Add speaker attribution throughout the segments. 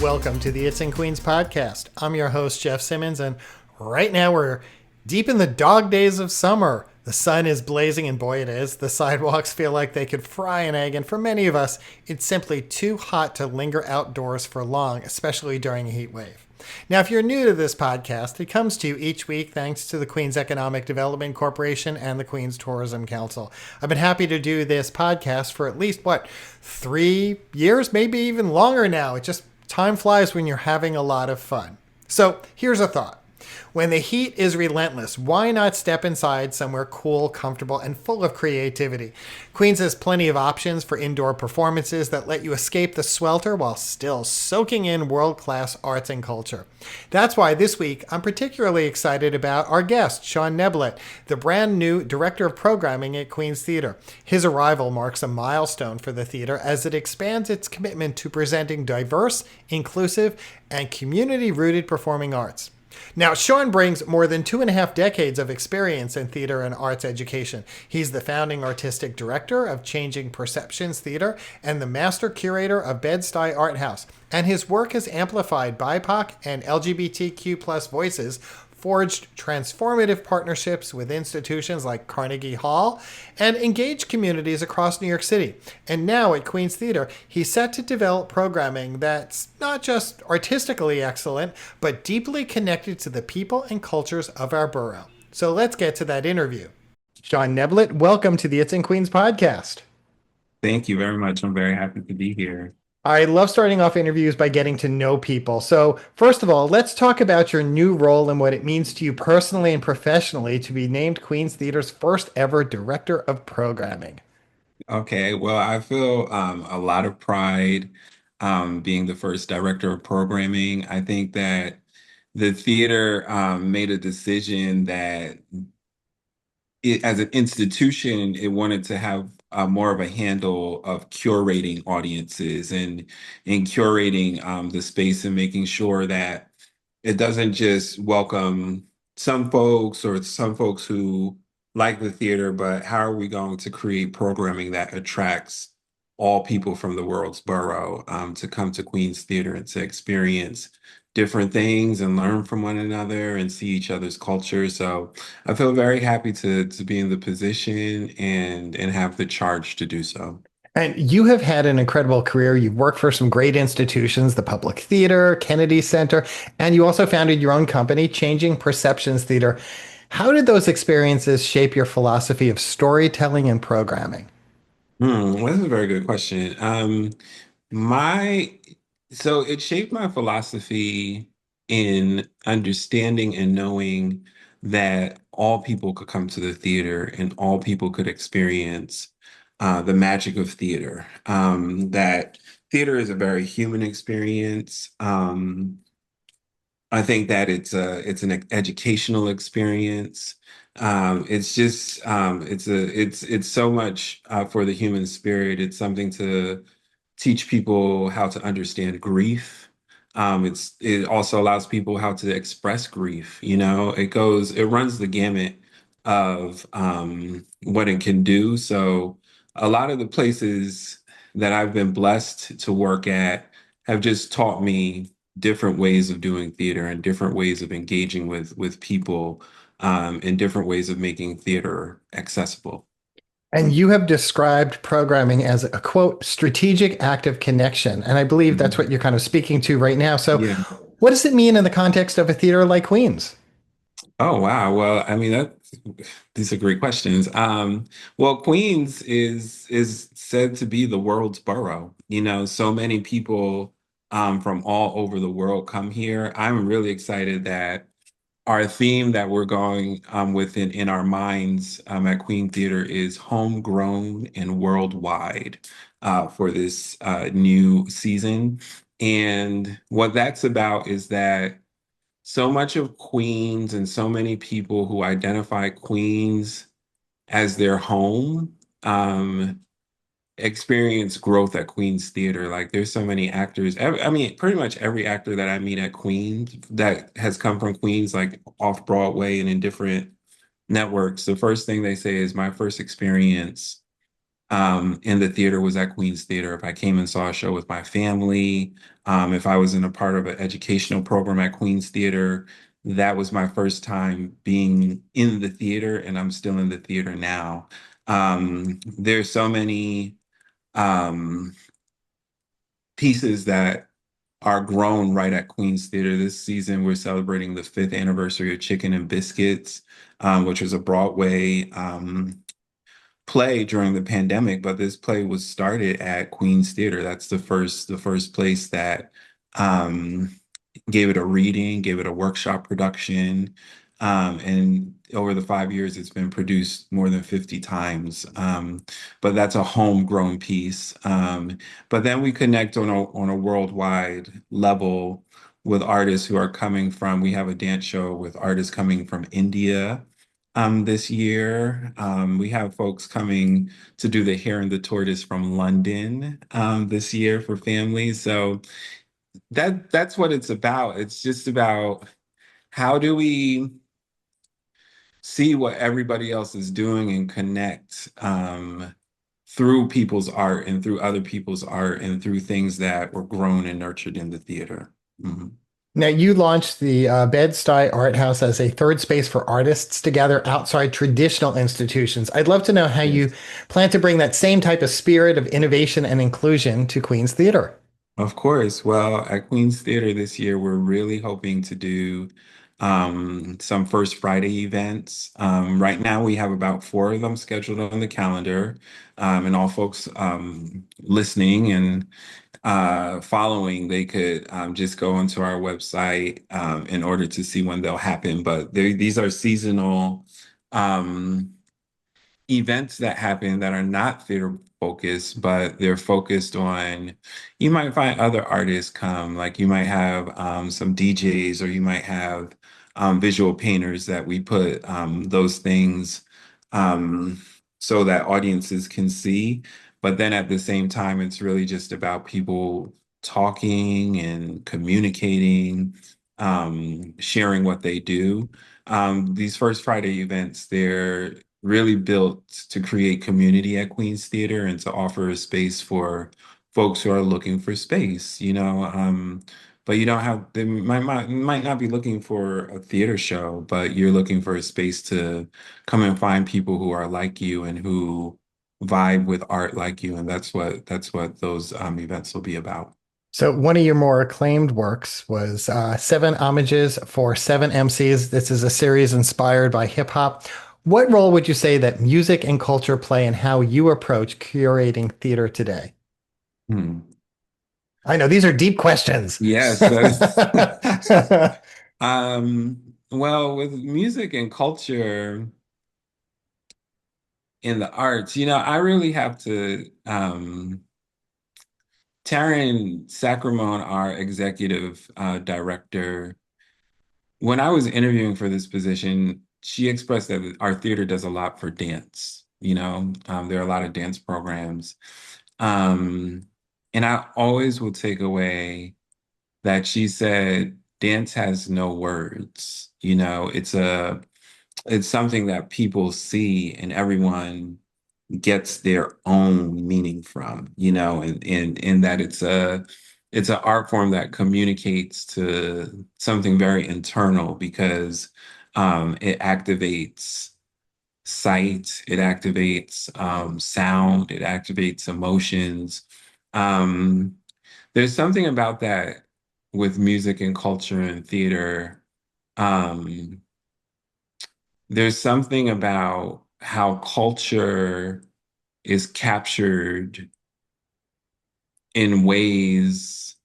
Speaker 1: Welcome to the It's in Queens podcast. I'm your host, Jeff Simmons, and right now we're deep in the dog days of summer. The sun is blazing, and boy, it is. The sidewalks feel like they could fry an egg, and for many of us, it's simply too hot to linger outdoors for long, especially during a heat wave. Now, if you're new to this podcast, it comes to you each week thanks to the Queens Economic Development Corporation and the Queens Tourism Council. I've been happy to do this podcast for at least, 3 years, maybe even longer now. Time flies when you're having a lot of fun. So here's a thought. When the heat is relentless, why not step inside somewhere cool, comfortable, and full of creativity? Queens has plenty of options for indoor performances that let you escape the swelter while still soaking in world-class arts and culture. That's why this week I'm particularly excited about our guest, Shaun Neblett, the brand new Director of Programming at Queens Theatre. His arrival marks a milestone for the theatre as it expands its commitment to presenting diverse, inclusive, and community-rooted performing arts. Now, Shaun brings more than 2.5 decades of experience in theater and arts education. He's the founding artistic director of Changing Perceptions Theater and the master curator of Bed-Stuy Art House. And his work has amplified BIPOC and LGBTQ+ voices, forged transformative partnerships with institutions like Carnegie Hall, and engaged communities across New York City. And now at Queens Theatre, he's set to develop programming that's not just artistically excellent, but deeply connected to the people and cultures of our borough. So let's get to that interview. Shaun Neblett, welcome to the It's in Queens podcast.
Speaker 2: Thank you very much. I'm very happy to be here.
Speaker 1: I love starting off interviews by getting to know people. So, first of all, let's talk about your new role and what it means to you personally and professionally to be named Queens Theater's first ever Director of Programming.
Speaker 2: Okay, well, I feel a lot of pride being the first director of programming. I think that the theater made a decision that as an institution, it wanted to have more of a handle of curating audiences and curating the space and making sure that it doesn't just welcome some folks or some folks who like the theater, but how are we going to create programming that attracts all people from the world's borough to come to Queens Theater and to experience different things and learn from one another and see each other's culture. So I feel very happy to be in the position and have the charge to do so.
Speaker 1: And you have had an incredible career. You've worked for some great institutions, the Public Theater, Kennedy Center, and you also founded your own company, Changing Perceptions Theater. How did those experiences shape your philosophy of storytelling and programming?
Speaker 2: Well, that's a very good question. My so it shaped my philosophy in understanding and knowing that all people could come to the theater and all people could experience the magic of theater. That theater is a very human experience. I think that it's an educational experience. It's just it's so much for the human spirit. It's something to teach people how to understand grief. It also allows people how to express grief. You know, it runs the gamut of what it can do. So a lot of the places that I've been blessed to work at have just taught me different ways of doing theater and different ways of engaging with people and different ways of making theater accessible.
Speaker 1: And you have described programming as a quote, strategic active connection. And I believe that's
Speaker 2: Mhm.
Speaker 1: what you're kind of speaking to right now. So,
Speaker 2: Yeah.
Speaker 1: what does it mean in the context of a theater like Queens?
Speaker 2: Oh, wow. Well, I mean, these are great questions. Well, Queens is said to be the world's borough. You know, so many people from all over the world come here. I'm really excited that our theme that we're going with in our minds at Queen Theater is homegrown and worldwide for this new season. And what that's about is that so much of Queens and so many people who identify Queens as their home experience growth at Queens Theater. Like there's so many actors. I mean, pretty much every actor that I meet at Queens that has come from Queens, like off Broadway and in different networks, the first thing they say is my first experience in the theater was at Queen's Theater. If I came and saw a show with my family, if I was in a part of an educational program at Queen's Theater, that was my first time being in the theater, and I'm still in the theater now. There's so many um, pieces that are grown right at Queen's Theater. This season, we're celebrating the fifth anniversary of Chicken and Biscuits, which was a Broadway play during the pandemic, but this play was started at Queen's Theater. That's the first place that um, gave it a reading, gave it a workshop production. And over the 5 years, it's been produced more than 50 times. But that's a homegrown piece. But then we connect on a worldwide level with artists who are coming from, we have a dance show with artists coming from India this year. We have folks coming to do the Hare and the Tortoise from London this year for families. So that's what it's about. It's just about how do we see what everybody else is doing and connect through people's art and through other people's art and through things that were grown and nurtured in the theater. Mhm.
Speaker 1: Now, you launched the Bed-Stuy Art House as a third space for artists to gather outside traditional institutions. I'd love to know how you
Speaker 2: Yes.
Speaker 1: plan to bring that same type of spirit of innovation and inclusion to Queen's Theater.
Speaker 2: Of course. Well, at Queen's Theater this year, we're really hoping to do some First Friday events. Right now, we have about four of them scheduled on the calendar. And all folks listening and following, they could just go onto our website in order to see when they'll happen. But these are seasonal events that happen that are not theater focused, but they're focused on, you might find other artists come, like you might have some DJs or you might have visual painters that we put those things um, so that audiences can see. But then at the same time, it's really just about people talking and communicating, sharing what they do. These First Friday events, they're really built to create community at Queen's Theater and to offer a space for folks who are looking for space, you know. But you don't have, they might not be looking for a theater show, but you're looking for a space to come and find people who are like you and who vibe with art like you. And that's what those events will be about.
Speaker 1: So, one of your more acclaimed works was Seven Homages for Seven MCs. This is a series inspired by hip hop. What role would you say that music and culture play in how you approach curating theater today?
Speaker 2: Hmm.
Speaker 1: I know these are deep questions.
Speaker 2: Yes, that's well, with music and culture in the arts, I really have to Taryn Sacramone, our executive director, when I was interviewing for this position, she expressed that our theater does a lot for dance. There are a lot of dance programs. Um, and I always will take away that she said dance has no words. It's something that people see and everyone gets their own meaning from, and that it's an art form that communicates to something very internal because it activates sight, it activates sound, it activates emotions. Um, there's something about that with music and culture and theater. Um, there's something about how culture is captured in ways,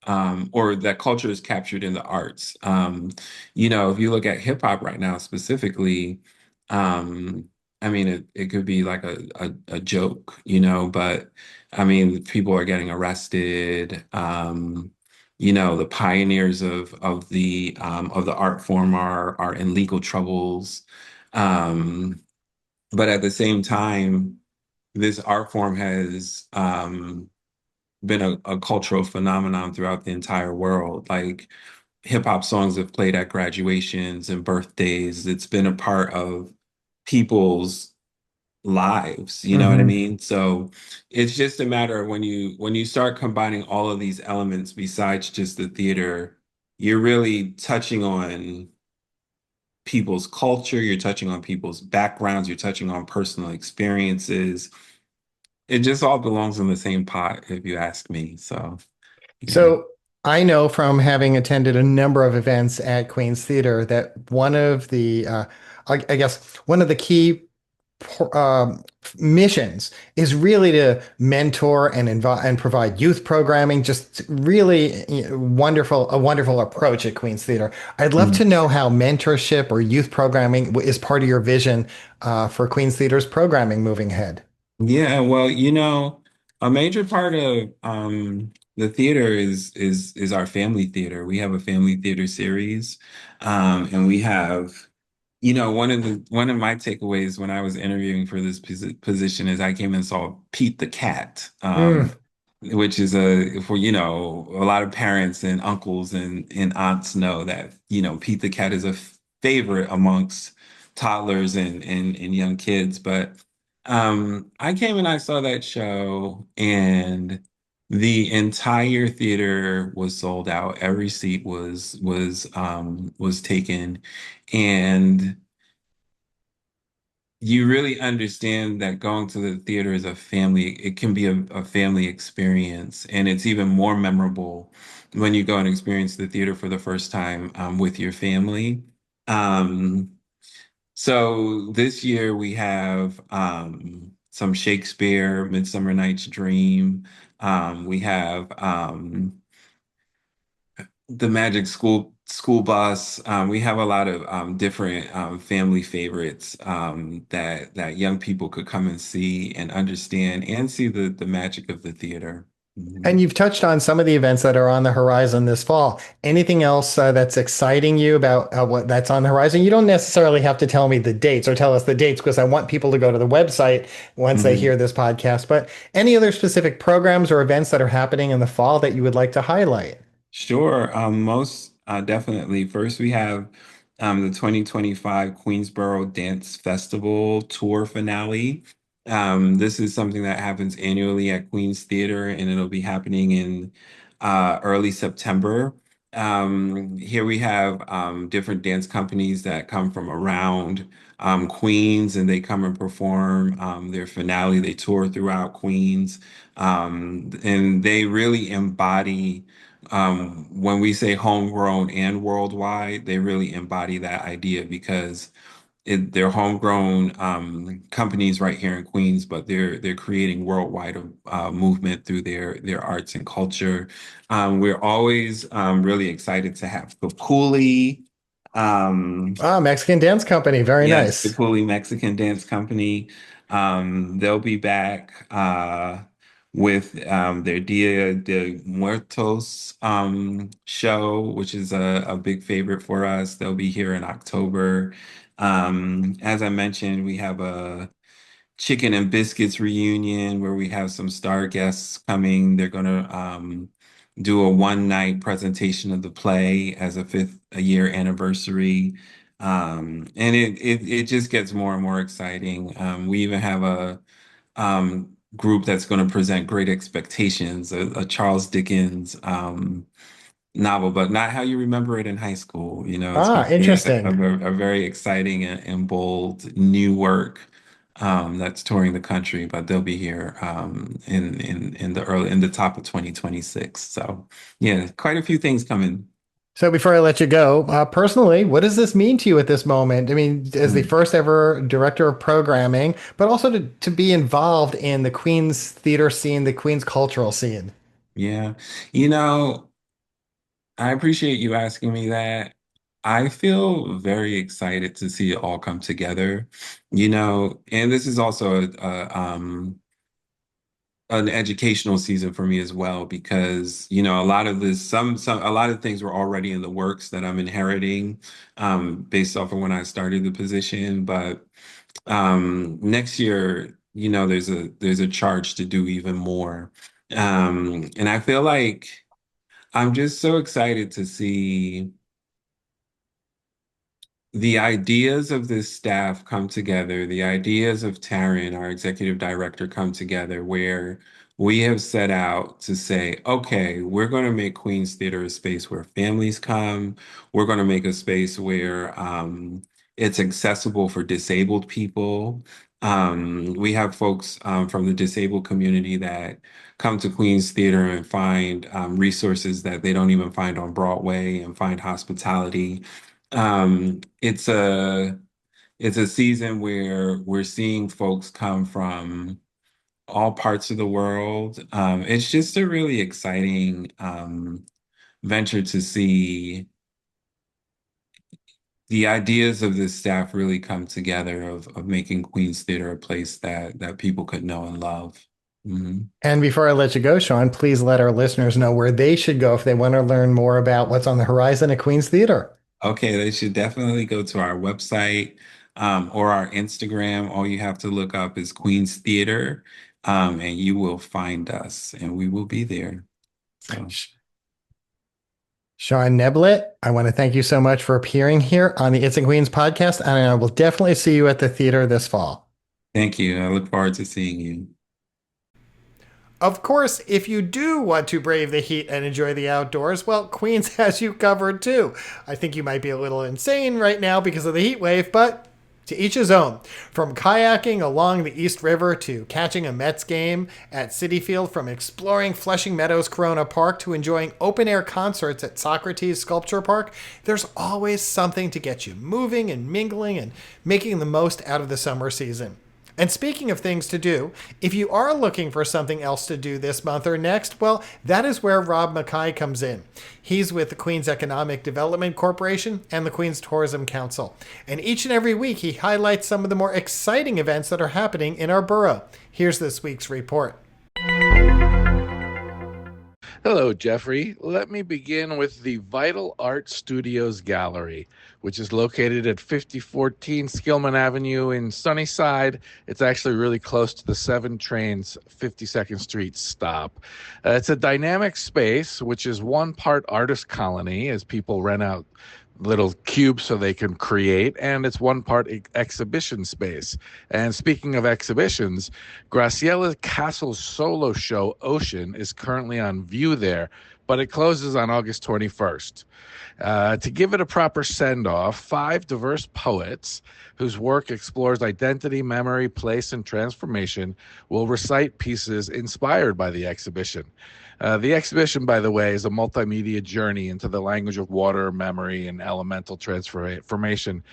Speaker 2: or that culture is captured in the arts. If you look at hip hop right now specifically, um, I mean, it could be like a joke, but I mean, people are getting arrested. The pioneers of the art form are in legal troubles. Um, but at the same time, this art form has been a cultural phenomenon throughout the entire world. Like hip hop songs have played at graduations and birthdays. It's been a part of people's lives, you know what I
Speaker 1: Hmm.
Speaker 2: mean? So it's just a matter of when you start combining all of these elements besides just the theater, you're really touching on people's culture, you're touching on people's backgrounds, you're touching on personal experiences. It just all belongs in the same pot, if you ask me. So, yeah.
Speaker 1: So I know from having attended a number of events at Queen's Theater that one of the, I guess, one of the key missions is really to mentor and and provide youth programming. Just really wonderful, a wonderful approach at Queen's Theater. I'd love to know how mentorship or youth programming is part of your vision for Queen's Theater's programming moving ahead.
Speaker 2: Yeah, well, a major part of the theater is our family theater. We have a family theater series. And we have, one of my takeaways when I was interviewing for this position is I came and saw Pete the Cat.
Speaker 1: Mm.
Speaker 2: Which is for a lot of parents and uncles and aunts know that Pete the Cat is a favorite amongst toddlers and young kids. But I came and I saw that show, and the entire theater was sold out. Every seat was taken, and you really understand that going to the theater is a family, it can be a family experience. And it's even more memorable when you go and experience the theater for the first time with your family. Um, so this year we have some Shakespeare, Midsummer Night's Dream. We have the Magic School Bus. We have a lot of different family favorites that young people could come and see and understand and see the magic of the theater. Mhm.
Speaker 1: And you've touched on some of the events that are on the horizon this fall. Anything else that's exciting you about what that's on the horizon? You don't necessarily have to tell me the dates or tell us the dates because I want people to go to the website once they hear
Speaker 2: Mhm.
Speaker 1: this podcast. But any other specific programs or events that are happening in the fall that you would like to highlight?
Speaker 2: Sure. Most definitely. First, we have the 2025 Queensboro Dance Festival tour finale. This is something that happens annually at Queen's Theater, and it'll be happening in early September. Here we have different dance companies that come from around Queens, and they come and perform their finale. They tour throughout Queens, and they really embody when we say homegrown and worldwide, they really embody that idea because they're homegrown companies right here in Queens, but they're creating worldwide movement through their arts and culture. We're always really excited to have the Cooley. Um,
Speaker 1: Ah, Mexican Dance Company. Very
Speaker 2: Yes, the
Speaker 1: nice.
Speaker 2: Cooley Mexican Dance Company. They'll be back with their Dia de Muertos show, which is a big favorite for us. They'll be here in October. As I mentioned, we have a Chicken and Biscuits reunion where we have some star guests coming. They're going to do a one night presentation of the play as a year anniversary. And it just gets more and more exciting. We even have a group that's going to present Great Expectations, a Charles Dickens novel, but not how you remember it in high school. It's going
Speaker 1: Ah,
Speaker 2: to be
Speaker 1: interesting.
Speaker 2: a very exciting and bold new work that's touring the country, but they'll be here in the top of 2026. So yeah, quite a few things coming.
Speaker 1: So before I let you go, personally, what does this mean to you at this moment? I mean, as the
Speaker 2: Mm,
Speaker 1: first ever director of programming, but also to be involved in the Queen's theater scene, the Queen's cultural scene.
Speaker 2: yeah, you know, I appreciate you asking me that. I feel very excited to see it all come together, and this is also an educational season for me as well because a lot of this some a lot of things were already in the works that I'm inheriting based off of when I started the position, but next year there's a charge to do even more, and I feel like I'm just so excited to see the ideas of this staff come together, the ideas of Taryn, our executive director, come together where we have set out to say, okay, we're going to make Queen's Theater a space where families come. We're going to make a space where it's accessible for disabled people. We have folks from the disabled community that come to Queen's Theater and find resources that they don't even find on Broadway and find hospitality. It's a season where we're seeing folks come from all parts of the world. It's just a really exciting venture to see the ideas of this staff really come together of making Queen's Theater a place that people could know and love. Mhm.
Speaker 1: And before I let you go, Shaun, please let our listeners know where they should go if they want to learn more about what's on the horizon at Queen's Theater.
Speaker 2: Okay, they should definitely go to our website or our Instagram. All you have to look up is Queen's Theater, and you will find us, and we will be there. So
Speaker 1: Shaun Neblett, I want to thank you so much for appearing here on the It's and Queens podcast, and I will definitely see you at the theater this fall.
Speaker 2: thank you. I look forward to seeing you.
Speaker 1: Of course, if you do want to brave the heat and enjoy the outdoors, well, Queens has you covered too. I think you might be a little insane right now because of the heat wave, but to each his own. From kayaking along the East River to catching a Mets game at Citi Field, from exploring Flushing Meadows Corona Park to enjoying open-air concerts at Socrates Sculpture Park, there's always something to get you moving and mingling and making the most out of the summer season. And speaking of things to do, if you are looking for something else to do this month or next, well, that is where Rob Mackay comes in. He's with the Queens Economic Development Corporation and the Queens Tourism Council. And each and every week, he highlights some of the more exciting events that are happening in our borough. Here's this week's report.
Speaker 3: Hello, Jeffrey. Let me begin with the Vital Art Studios Gallery, which is located at 5014 Skillman Avenue in Sunnyside. It's actually really close to the 7 trains 52nd Street stop. It's a dynamic space, which is one part artist colony as people rent out little cubes so they can create, and it's one part exhibition space. And speaking of exhibitions, Graciela Castle's solo show Ocean is currently on view there, but it closes on August 21st. To give it a proper send-off, 5 diverse poets whose work explores identity, memory, place, and transformation will recite pieces inspired by the exhibition. The exhibition, by the way, is a multimedia journey into the language of water, memory, and elemental transformation.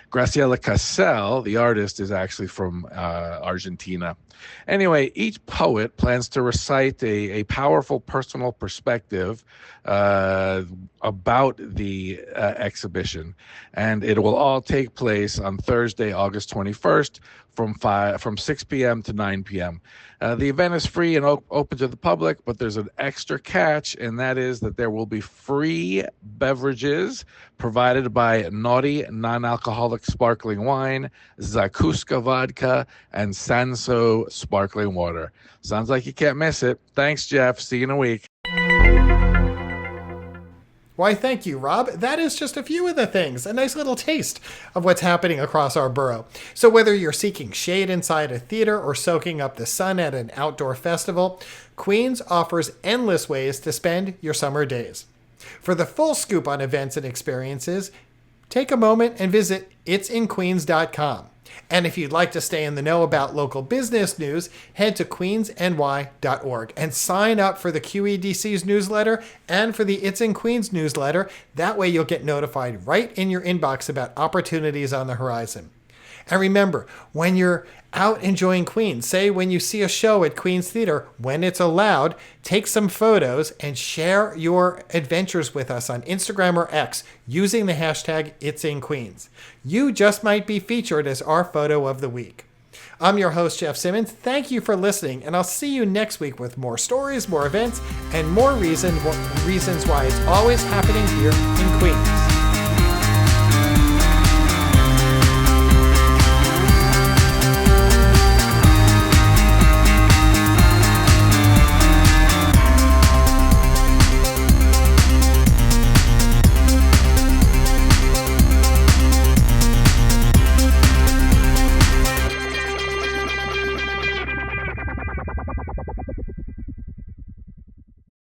Speaker 3: Graciela Casel, the artist, is actually from Argentina. Anyway, each poet plans to recite a powerful personal perspective about the exhibition, and it will all take place on Thursday, August 21st from 6 p.m. to 9 p.m. The event is free and open to the public, but there's an extra catch, and that is that there will be free beverages provided by Naughty non-alcoholic sparkling wine, Zakuska vodka, and Sanso sparkling water. Sounds like you can't miss it. Thanks, Jeff. See you in a week.
Speaker 1: Why, thank you, Rob. That is just a few of the things, a nice little taste of what's happening across our borough. So whether you're seeking shade inside a theater or soaking up the sun at an outdoor festival, Queens offers endless ways to spend your summer days. For the full scoop on events and experiences, take a moment and visit itsinqueens.com. And if you'd like to stay in the know about local business news, head to queensny.org and sign up for the QEDC's newsletter and for the It's in Queens newsletter. That way you'll get notified right in your inbox about opportunities on the horizon. And remember, when you're out enjoying Queens, say when you see a show at Queens Theater, when it's allowed, take some photos and share your adventures with us on Instagram or X using the hashtag #It'sInQueens. You just might be featured as our photo of the week. I'm your host, Jeff Simmons. Thank you for listening, and I'll see you next week with more stories, more events, and more reasons why it's always happening here in Queens.